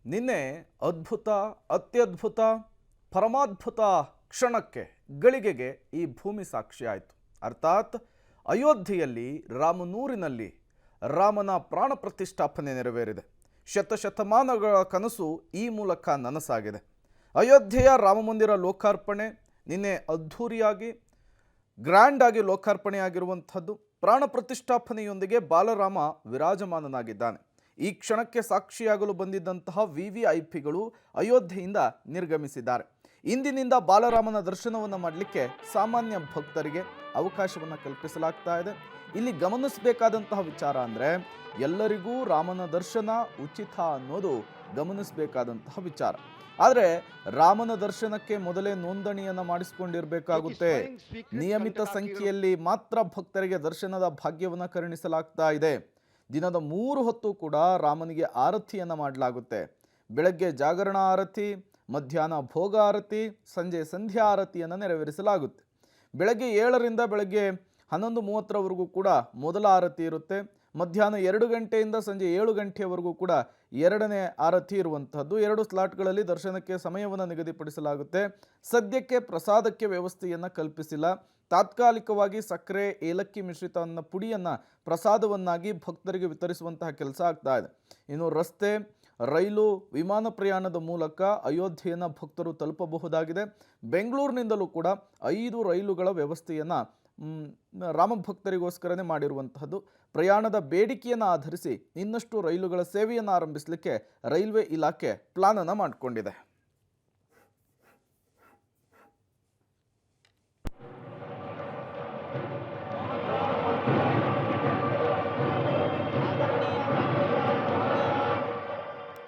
ನಿನ್ನೆ ಅದ್ಭುತ, ಅತ್ಯದ್ಭುತ, ಪರಮಾದ್ಭುತ ಕ್ಷಣಕ್ಕೆ, ಗಳಿಗೆಗೆ ಈ ಭೂಮಿ ಸಾಕ್ಷಿಯಾಯಿತು. ಅರ್ಥಾತ್ ಅಯೋಧ್ಯೆಯಲ್ಲಿ ರಾಮನೂರಿನಲ್ಲಿ ರಾಮನ ಪ್ರಾಣ ಪ್ರತಿಷ್ಠಾಪನೆ ನೆರವೇರಿದೆ. ಶತಶತಮಾನಗಳ ಕನಸು ಈ ಮೂಲಕ ನನಸಾಗಿದೆ. ಅಯೋಧ್ಯೆಯ ರಾಮಮಂದಿರ ಲೋಕಾರ್ಪಣೆ ನಿನ್ನೆ ಅದ್ಧೂರಿಯಾಗಿ ಗ್ರ್ಯಾಂಡ್ ಆಗಿ ಲೋಕಾರ್ಪಣೆಯಾಗಿರುವಂಥದ್ದು. ಪ್ರಾಣ ಪ್ರತಿಷ್ಠಾಪನೆಯೊಂದಿಗೆ ಬಾಲರಾಮ ವಿರಾಜಮಾನನಾಗಿದ್ದಾನೆ. ಈ ಕ್ಷಣಕ್ಕೆ ಸಾಕ್ಷಿಯಾಗಲು ಬಂದಿದ್ದಂತಹ ವಿವಿಐಪಿಗಳು ಅಯೋಧ್ಯೆಯಿಂದ ನಿರ್ಗಮಿಸಿದ್ದಾರೆ. ಇಂದಿನಿಂದ ಬಾಲರಾಮನ ದರ್ಶನವನ್ನು ಮಾಡಲಿಕ್ಕೆ ಸಾಮಾನ್ಯ ಭಕ್ತರಿಗೆ ಅವಕಾಶವನ್ನು ಕಲ್ಪಿಸಲಾಗ್ತಾ ಇದೆ. ಇಲ್ಲಿ ಗಮನಿಸಬೇಕಾದಂತಹ ವಿಚಾರ ಅಂದರೆ ಎಲ್ಲರಿಗೂ ರಾಮನ ದರ್ಶನ ಉಚಿತ ಅನ್ನೋದು ಗಮನಿಸಬೇಕಾದಂತಹ ವಿಚಾರ. ಆದರೆ ರಾಮನ ದರ್ಶನಕ್ಕೆ ಮೊದಲೇ ನೋಂದಣಿಯನ್ನು ಮಾಡಿಸಿಕೊಂಡಿರಬೇಕಾಗುತ್ತೆ. ನಿಯಮಿತ ಸಂಖ್ಯೆಯಲ್ಲಿ ಮಾತ್ರ ಭಕ್ತರಿಗೆ ದರ್ಶನದ ಭಾಗ್ಯವನ್ನು ಕರುಣಿಸಲಾಗ್ತಾ ಇದೆ. ದಿನದ 3 ಹೊತ್ತು ಕೂಡ ರಾಮನಿಗೆ ಆರತಿಯನ್ನು ಮಾಡಲಾಗುತ್ತೆ. ಬೆಳಗ್ಗೆ ಜಾಗರಣ ಆರತಿ, ಮಧ್ಯಾಹ್ನ ಭೋಗ ಆರತಿ, ಸಂಜೆ ಸಂಧ್ಯಾ ಆರತಿಯನ್ನು ನೆರವೇರಿಸಲಾಗುತ್ತೆ. ಬೆಳಗ್ಗೆ 7ರಿಂದ ಬೆಳಗ್ಗೆ 11:30ರವರೆಗೂ ಕೂಡ ಮೊದಲ ಆರತಿ ಇರುತ್ತೆ. ಮಧ್ಯಾಹ್ನ 2 ಗಂಟೆಯಿಂದ ಸಂಜೆ 7 ಗಂಟೆಯವರೆಗೂ ಕೂಡ ಎರಡನೇ ಆರತಿ ಇರುವಂಥದ್ದು. 2 ಸ್ಲಾಟ್ಗಳಲ್ಲಿ ದರ್ಶನಕ್ಕೆ ಸಮಯವನ್ನು ನಿಗದಿಪಡಿಸಲಾಗುತ್ತೆ. ಸದ್ಯಕ್ಕೆ ಪ್ರಸಾದಕ್ಕೆ ವ್ಯವಸ್ಥೆಯನ್ನು ಕಲ್ಪಿಸಿಲ್ಲ. ತಾತ್ಕಾಲಿಕವಾಗಿ ಸಕ್ಕರೆ, ಏಲಕ್ಕಿ ಮಿಶ್ರಿತ ಅನ್ನ ಪುಡಿಯನ್ನು ಪ್ರಸಾದವನ್ನಾಗಿ ಭಕ್ತರಿಗೆ ವಿತರಿಸುವಂತಹ ಕೆಲಸ ಆಗ್ತಾ ಇದೆ. ಇನ್ನು ರಸ್ತೆ, ರೈಲು, ವಿಮಾನ ಪ್ರಯಾಣದ ಮೂಲಕ ಅಯೋಧ್ಯೆಯನ್ನು ಭಕ್ತರು ತಲುಪಬಹುದಾಗಿದೆ. ಬೆಂಗಳೂರಿನಿಂದಲೂ ಕೂಡ 5 ರೈಲುಗಳ ವ್ಯವಸ್ಥೆಯನ್ನು ರಾಮ ಭಕ್ತರಿಗೋಸ್ಕರನೇ ಮಾಡಿರುವಂತಹದ್ದು. ಪ್ರಯಾಣದ ಬೇಡಿಕೆಯನ್ನು ಆಧರಿಸಿ ಇನ್ನಷ್ಟು ರೈಲುಗಳ ಸೇವೆಯನ್ನು ಆರಂಭಿಸಲಿಕ್ಕೆ ರೈಲ್ವೆ ಇಲಾಖೆ ಪ್ಲಾನ್ ಅನ್ನು ಮಾಡಿಕೊಂಡಿದೆ.